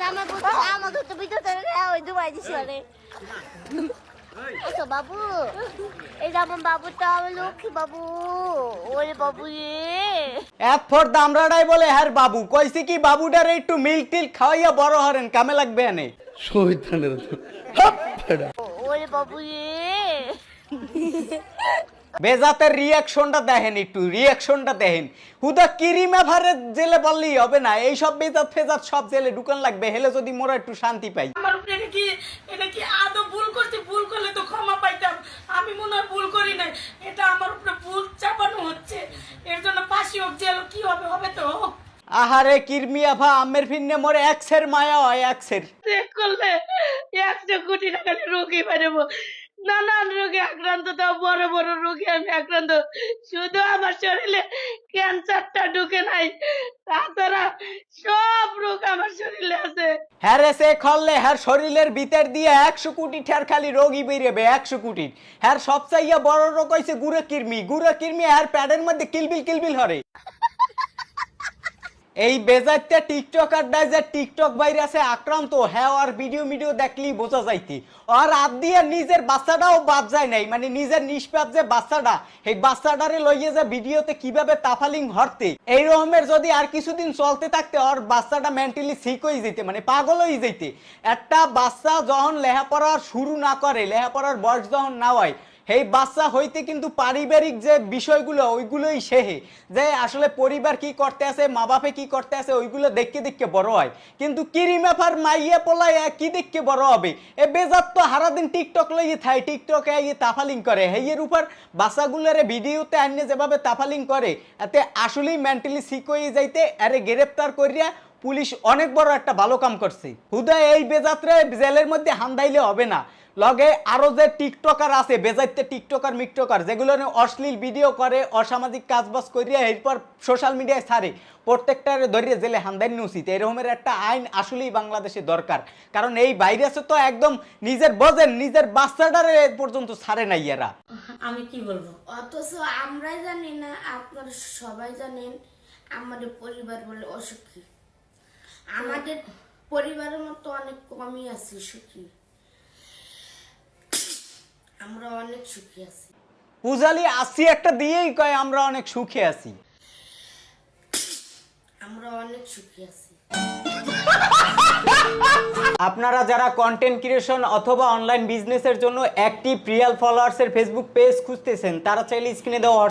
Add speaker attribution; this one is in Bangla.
Speaker 1: আমার বলতে আমাদের তো ভিতরে ওই দুবাই দিছি আরে আচ্ছা বাবু এই যেমন বাবুটা আমার লক্ষ্মী বাবু ওরে বাবু
Speaker 2: এক ফর দামরাটাই বলে হ্যাঁ বাবু কইছি কি বাবুটার একটু মিল্ক টিল খাওয়াইয়া বড় হরেন কামে লাগবে এনে
Speaker 3: শয়তানের
Speaker 1: ওরে বাবু
Speaker 2: বেজাতের রিয়াকশনটা দেখেন, একটু রিয়াকশনটা দেখেন। হুদা কিরিমে ভারে জেলে বললেই হবে না, এই সব বেজাত ফেজাত সব জেলে ঢুকান লাগবে, হেলে যদি মোরা একটু শান্তি পাই।
Speaker 4: আমার উপরে এটা কি আদৌ ভুল করছি? ভুল করলে তো ক্ষমা পাইতাম। আমি মনে হয় ভুল করি নাই, এটা আমার উপরে ভুল চাপানো হচ্ছে। এর জন্য ফাঁসি হোক, জেল কি হবে হবে তো হোক।
Speaker 2: আহারে কিরমিয়া ভা আমের ফিন্নে মোরে এক্সের মায়া হয় এক্সের।
Speaker 4: চেক করলে 100 কোটি টাকার রোগী পারবো, নানান রোগে আক্রান্ত, তাও বড় বড় রোগে আমি আক্রান্ত। শুধু আমার শরীরে ক্যান্সারটা ঢুকে নাই, তাছাড়া সব রোগ আমার শরীরে আছে।
Speaker 2: হ্যাঁ রে সে খললে হ্যার শরীরের ভিতর দিয়ে 100 কোটি ঠের খালি রোগই বেরিয়েবে 100 কোটি। হ্যার সব চাইয়া বড় রোগ হইছে গুড়া কিরমি হ্যার প্যাডের মধ্যে কিলবিল হরে। এই বেজাইতে টিকটকার যে টিকটক ভাইরাসে আক্রান্ত, হ্যাঁ আর ভিডিও দেখলেই বোঝা যাইতে। আর রাত দিয়ে নিজের বাচ্চাটাও বাদ যায় নাই, মানে নিজের নিষ্পাপ যে বাচ্চাটা, এই বাচ্চাটারে লইয়ে যে ভিডিওতে কিভাবে তাফালিং হরতে, এই রকমের যদি আর কিছুদিন চলতে থাকতে আর বাচ্চাটা মেন্টালি সিক হয়ে যেতে, মানে পাগল হয়ে যেতে। একটা বাচ্চা যখন লেখাপড়া শুরু না করে, লেখাপড়ার বয়স যখন না হয়, এই বাচ্চা হইতে কিন্তু পারিবারিক যে বিষয়গুলো ওইগুলোই শেহে, যে আসলে পরিবার কি করতে আছে, মা বাপে কি করতে আছে, ওইগুলো দেখে বড় হয়। কিন্তু কিরিমেফার মাইয়া পোলায় কি দেখে বড় হবে? এ বেজাত তো সারাদিন টিকটক লইয়ে থাকে, টিকটকে তাফালিং করে, হেয়ের উপর বাচ্চাগুলোরে ভিডিওতে আনিয়ে যেভাবে তাফালিং করে, এতে আসলেই মেন্টালি সিক হয়ে যাইতে। আরে গ্রেপ্তার করিয়া পুলিশ অনেক বড় একটা ভালো কাম করছে। হুদা এই বেজাতরে জেলের মধ্যে হান্দাইলে হবে না, লগে আরো যে টিকটকার আছে, বেজাইতে টিকটকার মিকটকার যেগুলো অশ্লীল ভিডিও করে, অসামাজিক কাজবাজ করিয়া এরপর সোশ্যাল মিডিয়ায় ছাড়ে, প্রত্যেকটারে ধরিয়ে জেলে হান্দাই উচিত। এরকমের একটা আইন আসলেই বাংলাদেশে দরকার। কারণ এই ভাইরাসে তো একদম নিজের বোঝেন, নিজের বাচ্চাটারে পর্যন্ত ছাড়ে নাই এরা।
Speaker 4: আমি কি বলবো?
Speaker 5: অথচ আমরাই জানি না, আপনারা সবাই জানেন আমাদের পরিবার বলে অসুখী। আমাদের পরিবারের মতো অনেক কমই আছি সুখী, আমরা অনেক সুখী আছি।
Speaker 2: পূজালি আসি একটা দিয়েই কয় আমরা অনেক সুখে আছি।
Speaker 5: আমরা অনেক সুখী আছি।
Speaker 2: আপনারা যারা কন্টেন্ট ক্রিয়েশন অথবা অনলাইন বিজনেসের জন্য অ্যাক্টিভ রিয়েল ফলোয়ার্সের ফেসবুক পেজ খুঁজতেছেন, তারা চাইলে স্ক্রিনে দেওয়া